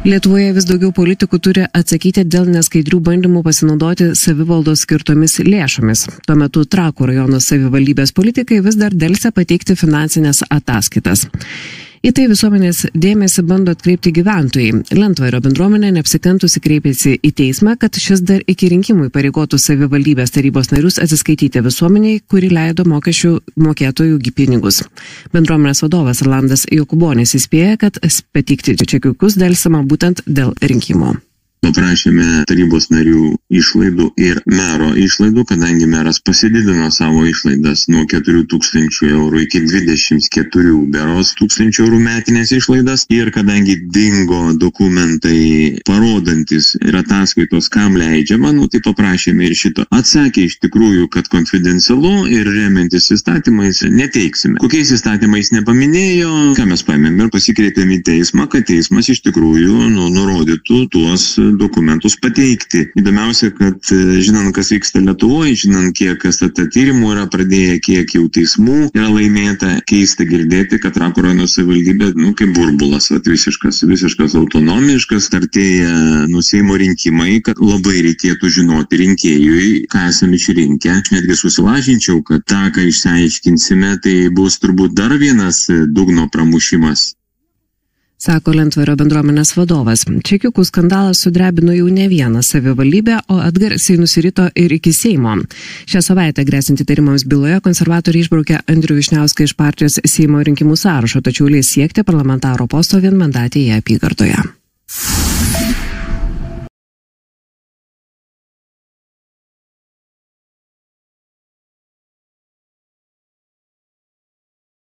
Lietuvoje vis daugiau politikų turi atsakyti dėl neskaidrių bandymų pasinaudoti savivaldos skirtomis lėšomis. Tuo metu Trakų rajono savivaldybės politikai vis dar delsia pateikti finansinės ataskaitas. Į tai visuomenės dėmesį bando atkreipti gyventojai. Lentvario bendruomenė neapsikentusi kreipėsi į teismą, kad šis dar iki rinkimų įpareigotų savivaldybės tarybos narius atsiskaityti visuomeniai, kuri leido mokesčių mokėtojų pinigus. Bendruomenės vadovas Rolandas Jokubonis įspėja, kad pateikti čekiukus delsiama būtent dėl rinkimų. Paprašėme tarybos narių išlaidų ir mero išlaidų, kadangi meras pasididino savo išlaidas nuo 4 000 eurų iki 24 beros tūkstančių eurų metinės išlaidas ir kadangi dingo dokumentai parodantis ir ataskaitos, kam leidžiama, tai paprašėme ir šito. Atsakė iš tikrųjų, kad konfidencialu ir remiantis įstatymais neteiksime. Kokiais įstatymais nepaminėjo, ką mes paėmėm ir pasikreipėm į teismą, kad teismas iš tikrųjų nurodytų tuos dokumentus pateikti. Įdomiausia, kad žinant, kas vyksta Lietuvoje, žinant, kiek STT tyrimų yra pradėję, kiek jau teismų yra laimėta, keista girdėti, kad Trakų rajono savivaldybė, kaip burbulas, visiškas autonomiškas, artėja Seimo rinkimai, kad labai reikėtų žinoti rinkėjui, ką esame išrinkę. Aš netgi susilažinčiau, kad tą, ką išsiaiškinsime, tai bus turbūt dar vienas dugno pramušimas. Sako Lentvario bendruomenės vadovas. Čekiukų skandalas sudrebino jau ne vieną savivaldybę, o atgarsiai nusirito ir iki Seimo. Šią savaitę grėsinti tyrimams byloje konservatoriai išbraukė Andrių Vyšniauską iš partijos Seimo rinkimų sąrašo, tačiau leis siekti parlamentaro posto vienmandatėje apygardoje.